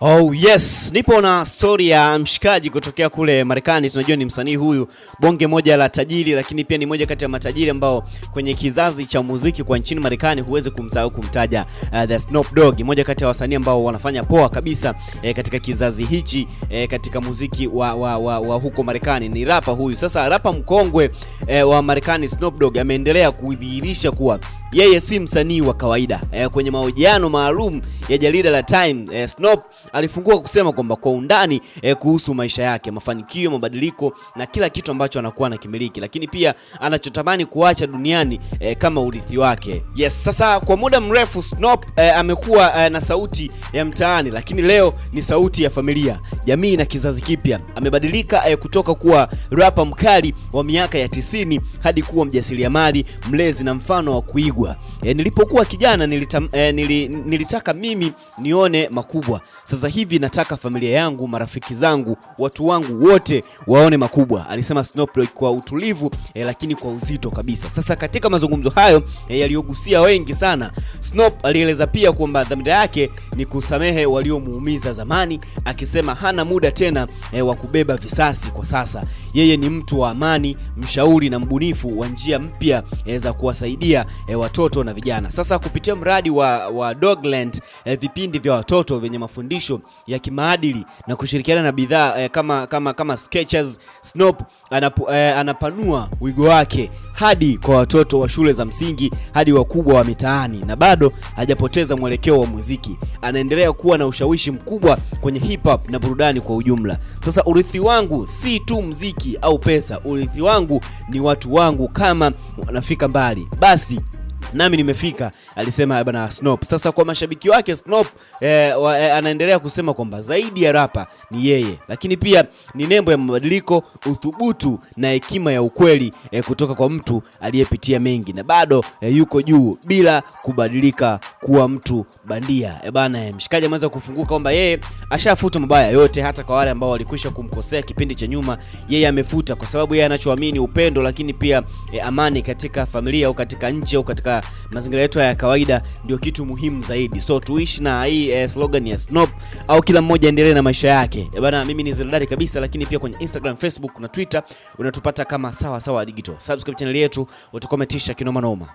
Oh yes, nipo na story ya mshikaji kutokea kule Marekani. Tunajua ni msanii huyu bonge moja la tajiri, lakini pia ni moja kati ya matajiri ambao kwenye kizazi cha muziki kwa nchini Marekani huwezi kumsahau kumtaja the Snoop Dogg, moja kati ya wasanii ambao wanafanya poa kabisa katika kizazi hichi katika muziki wa huko Marekani. Ni rapa huyu. Sasa rapa mkongwe wa Marekani Snoop Dogg ameendelea kudhihirisha kuwa yeye si msanii wa kawaida. Kwenye mahojiano maalum ya jarida la Time, Snoop alifungua kusema kwamba kwa undani kuhusu maisha yake, mafanikio, mabadiliko na kila kitu ambacho anakuwa anakimiliki, lakini pia anachotamani kuacha duniani kama urithi wake. Yes, sasa kwa muda mrefu Snoop amekuwa na sauti ya mtaani, lakini leo ni sauti ya familia, jamii na kizazi kipya. Amebadilika kutoka kuwa rapper mkali wa miaka ya 90 hadi kuwa mjasiriamali, mlezi na mfano wa kuigwa. Nilipokuwa kijana nilitaka mimi nione makubwa. Sasa hivi nataka familia yangu, marafiki zangu, watu wangu wote waone makubwa, alisema Snoop Dogg kwa utulivu lakini kwa uzito kabisa. Sasa katika mazungumzo hayo yaliyogusia wengi sana, Snoop alieleza pia kwamba dhamira yake ni kusamehe waliomuumiza zamani, akisema hana muda tena wa kubeba visasi kwa sasa. Yeye ni mtu wa amani, mshauri na mbunifu wa njia mpya za kuwasaidia watoto na vijana. Sasa kupitia mradi wa Dogland, vipindi vya watoto vyenye mafundisho ya kimaadili na kushirikiana na bidhaa kama Skechers, Snoop anapanua wigo wake hadi kwa watoto wa shule za msingi hadi wakubwa wa mitaani, na bado hajapoteza mwelekeo wa muziki. Anaendelea kuwa na ushawishi mkubwa kwenye hip hop na burudani kwa ujumla. Sasa urithi wangu si tu muziki au pesa, urithi wangu ni watu wangu. Kama wanafika mbali, basi nami nimefika, alisema bwana Snoop. Sasa kwa mashabiki wake Snoop anaendelea kusema kwamba zaidi ya rapa ni yeye, lakini pia ni nembo ya mabadiliko, uthubutu na hekima ya ukweli kutoka kwa mtu aliyepitia mengi na bado yuko juu bila kubadilika kuwa mtu bandia. Bana, mshikaji ameanza kufunguka kwamba yeye ashafuta mabaya yote, hata kwa wale ambao walikwisha kumkosea kipindi cha nyuma, yeye amefuta, kwa sababu yeye anachoamini upendo, lakini pia amani katika familia au katika nchi au katika mazingira yetu ya kawaida ndio kitu muhimu zaidi. So tuishi na hii slogan ya Snoop, au kila mmoja endelee na maisha yake. Bana, mimi ni Zeldari kabisa, lakini pia kwenye Instagram, Facebook na Twitter unatupata kama sawa sawa digital. Subscribe channel yetu, utakometisha kinoma noma.